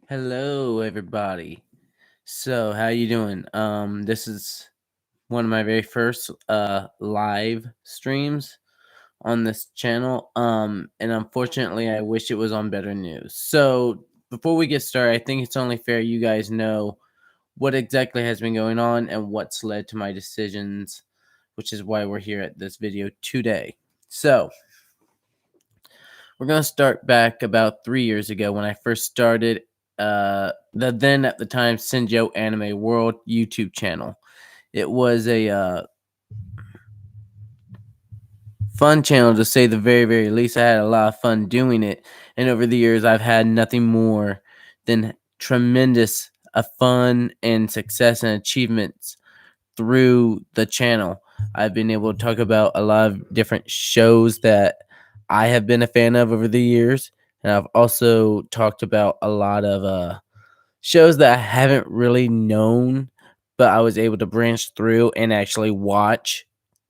Hello, everybody. So, how you doing? This is one of my very first live streams on this channel. And unfortunately, I wish it was on better news. So, before we get started, I think it's only fair you guys know what exactly has been going on and what's led to my decisions, which is why we're here at this video today. So, we're gonna start back about 3 years ago when I first started the then at the time Sinjo Anime World YouTube channel. It was a fun channel to say the very least. I had a lot of fun doing it, and over the years I've had nothing more than tremendous fun and success and achievements through the channel. I've been able to talk about a lot of different shows that I have been a fan of over the years, and I've also talked about a lot of shows that I haven't really known, but I was able to branch through and actually watch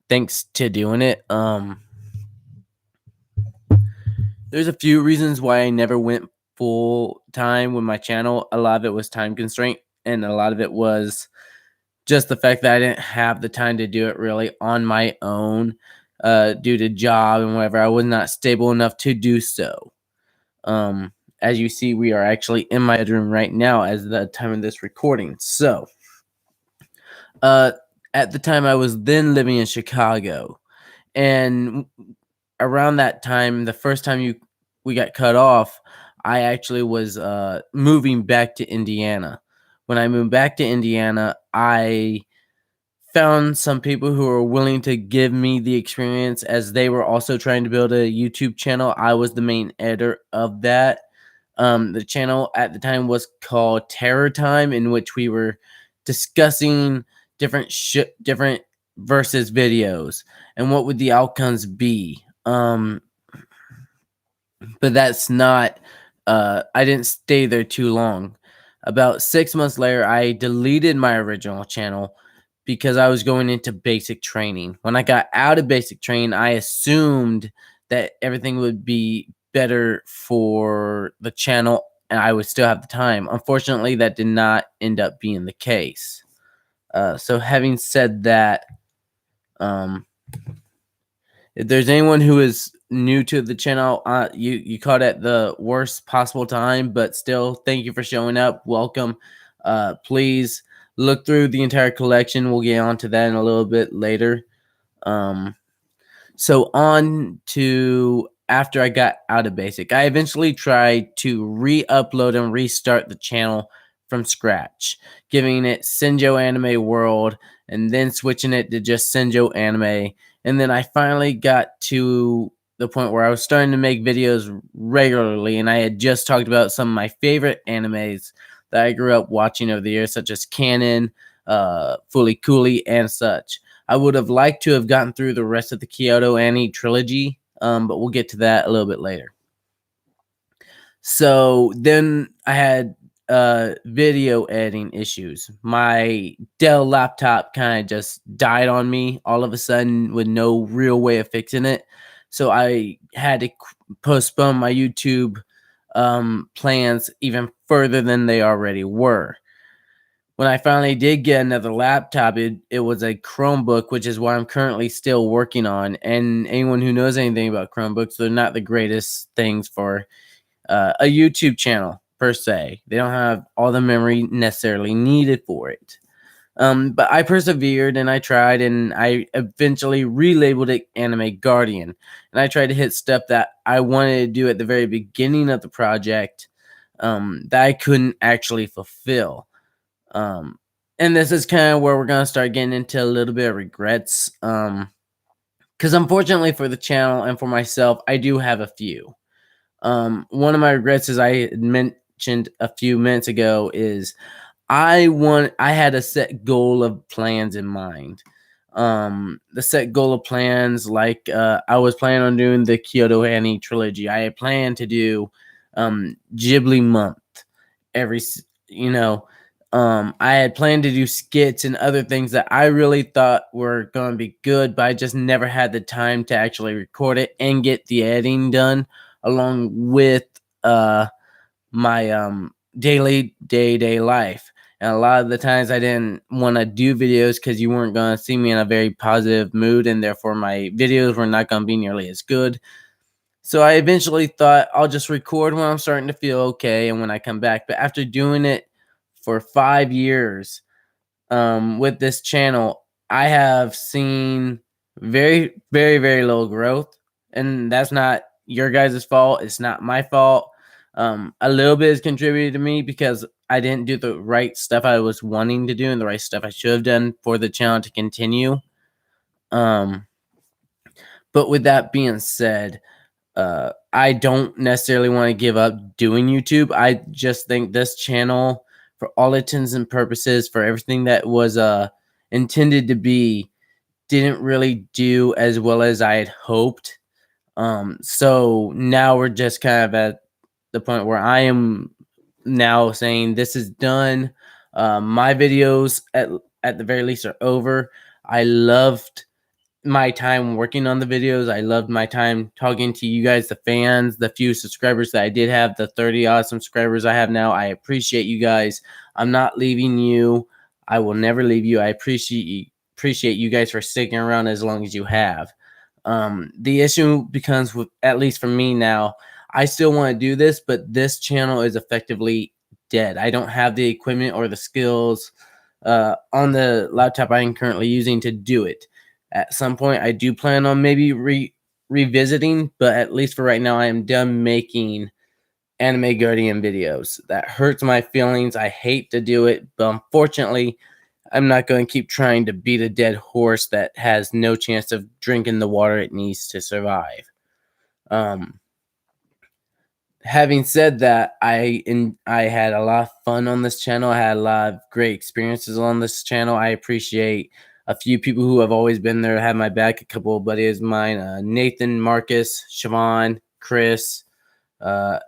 thanks to doing it. There's a few reasons why I never went full time with my channel. A lot of it was time constraint, and a lot of it was just the fact that I didn't have the time to do it really on my own due to job and whatever. I was not stable enough to do so. As you see, we are actually in my bedroom right now as the time of this recording. So, uh, at the time, I was then living in Chicago, and around that time, the first time we got cut off, I actually was moving back to Indiana. When I moved back to Indiana, I found some people who were willing to give me the experience as they were also trying to build a YouTube channel. I was the main editor of that. The channel at the time was called Terror Time, in which we were discussing different versus videos and what would the outcomes be. But that's not. I didn't stay there too long. About 6 months later, I deleted my original channel because I was going into basic training. When I got out of basic training, I assumed that everything would be better for the channel and I would still have the time. Unfortunately, that did not end up being the case. So having said that, um, if there's anyone who is new to the channel, you caught at the worst possible time, but still, thank you for showing up. Welcome. Please look through the entire collection. We'll get on to that in a little bit later. So on to after I got out of basic, I eventually tried to re-upload and restart the channel from scratch, giving it Sinjo Anime World and then switching it to just Sinjo Anime. And then I finally got to the point where I was starting to make videos regularly, and I had just talked about some of my favorite animes that I grew up watching over the years, such as Canon, Fooly Cooly, and such. I would have liked to have gotten through the rest of the Kyoto Annie trilogy, but we'll get to that a little bit later. So then I had video editing issues. My Dell laptop kind of just died on me all of a sudden with no real way of fixing it. So I had to postpone my YouTube plans even further than they already were. When I finally did get another laptop, it was a Chromebook, which is what I'm currently still working on. And anyone who knows anything about Chromebooks, they're not the greatest things for a YouTube channel per se. They don't have all the memory necessarily needed for it. But I persevered and I tried, and I eventually relabeled it Anime Guardian. And I tried to hit stuff that I wanted to do at the very beginning of the project that I couldn't actually fulfill. And this is kind of where we're gonna start getting into a little bit of regrets. Because unfortunately for the channel and for myself, I do have a few. One of my regrets, as I mentioned a few minutes ago, is I had a set goal of plans in mind. The set goal of plans, like I was planning on doing the Kyoto Annie trilogy. I had planned to do Ghibli month every, you know, I had planned to do skits and other things that I really thought were going to be good, but I just never had the time to actually record it and get the editing done along with my daily day life. And a lot of the times I didn't want to do videos because you weren't going to see me in a very positive mood, and therefore my videos were not going to be nearly as good. So I eventually thought I'll just record when I'm starting to feel okay and when I come back. But after doing it for 5 years, with this channel, I have seen very, very, very little growth, and that's not your guys' fault. It's not my fault. A little bit has contributed to me because I didn't do the right stuff I was wanting to do and the right stuff I should have done for the channel to continue. Um, but with that being said, I don't necessarily want to give up doing YouTube. I just think this channel, for all intents and purposes, for everything that was intended to be, didn't really do as well as I had hoped. So now we're just kind of at the point where I am now saying this is done. My videos at the very least are over. I loved my time working on the videos. I loved my time talking to you guys, the fans, the few subscribers that I did have, the 30 awesome subscribers I have now. I appreciate you guys. I'm not leaving you. I will never leave you. I appreciate you guys for sticking around as long as you have. The issue becomes with, at least for me now, I still want to do this, but this channel is effectively dead. I don't have the equipment or the skills on the laptop I am currently using to do it. At some point, I do plan on maybe revisiting, but at least for right now, I am done making Anime Guardian videos. That hurts my feelings. I hate to do it, but unfortunately, I'm not going to keep trying to beat a dead horse that has no chance of drinking the water it needs to survive. Um, Having said that, I had a lot of fun on this channel. I had a lot of great experiences on this channel. I appreciate a few people who have always been there, have my back. A couple of buddies of mine, Nathan, Marcus, Siobhan, Chris, uh,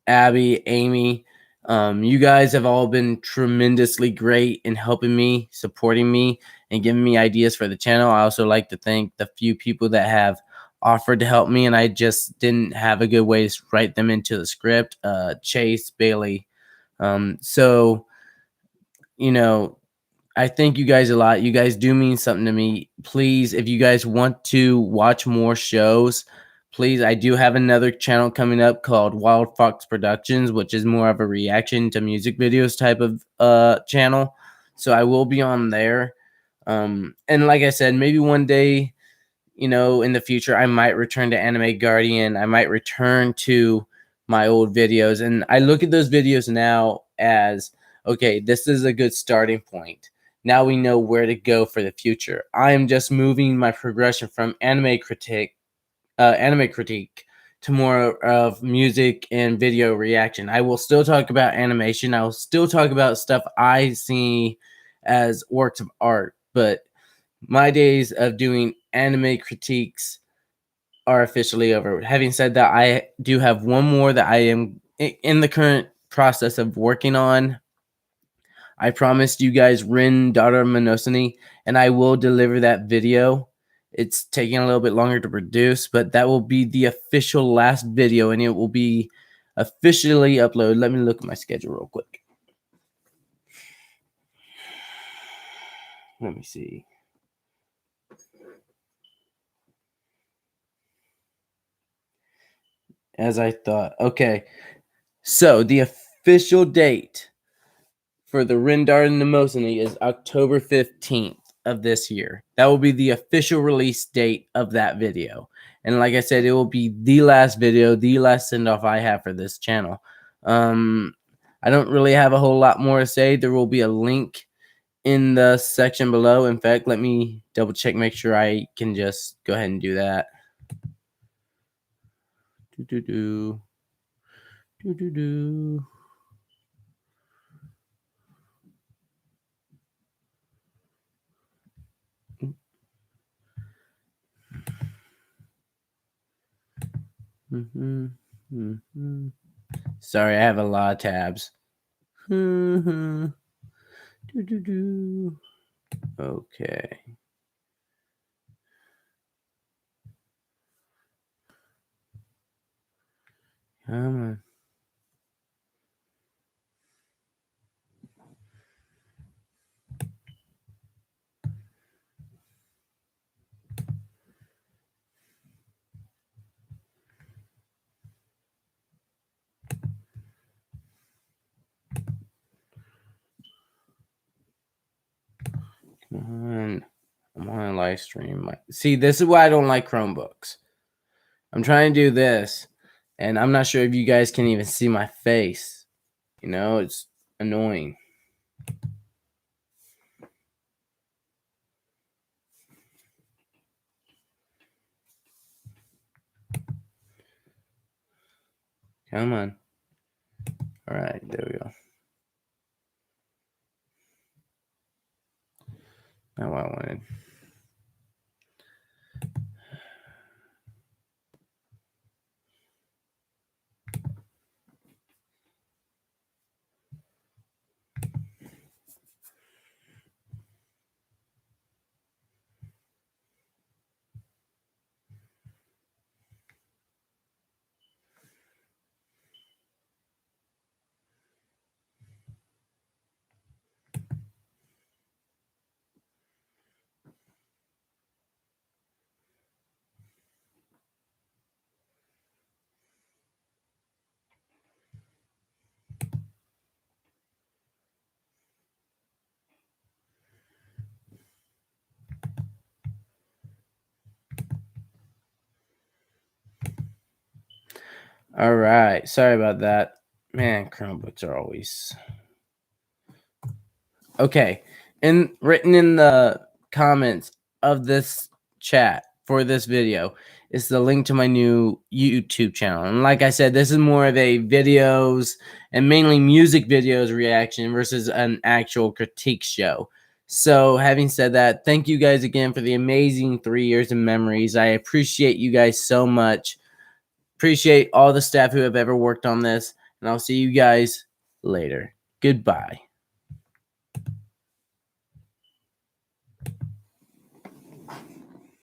Abby, Amy. You guys have all been tremendously great in helping me, supporting me, and giving me ideas for the channel. I also like to thank the few people that have offered to help me, and I just didn't have a good way to write them into the script. Chase, Bailey. So, you know, I thank you guys a lot. You guys do mean something to me. Please, if you guys want to watch more shows, please, I do have another channel coming up called Wild Fox Productions, which is more of a reaction to music videos type of channel. So I will be on there. And like I said, maybe one day, in the future, I might return to Anime Guardian. I might return to my old videos. And I look at those videos now as, okay, this is a good starting point. Now we know where to go for the future. I am just moving my progression from anime critique to more of music and video reaction. I will still talk about animation. I will still talk about stuff I see as works of art, but my days of doing anime critiques are officially over. Having said that, I do have one more that I am in the current process of working on. I promised you guys Rin, Daughter of Monosony, and I will deliver that video. It's taking a little bit longer to produce, but that will be the official last video, and it will be officially uploaded. Let me look at my schedule real quick. Let me see. As I thought. Okay. So the official date for the Rendar and Nemosini is October 15th of this year. That will be the official release date of that video. And like I said, it will be the last video, the last send-off I have for this channel. I don't really have a whole lot more to say. There will be a link in the section below. In fact, let me double check, make sure I can just go ahead and do that. Do. Sorry, I have a lot of tabs. Okay. Come on. live stream. See, this is why I don't like Chromebooks. I'm trying to do this, and I'm not sure if you guys can even see my face. You know, it's annoying. Come on. All right, there we go. Not what I wanted. All right. Sorry about that. Man, Chromebooks are always okay. And written in the comments of this chat for this video is the link to my new YouTube channel. And like I said, this is more of a videos and mainly music videos reaction versus an actual critique show. So having said that, thank you guys again for the amazing 3 years of memories. I appreciate you guys so much. Appreciate all the staff who have ever worked on this, and I'll see you guys later. Goodbye.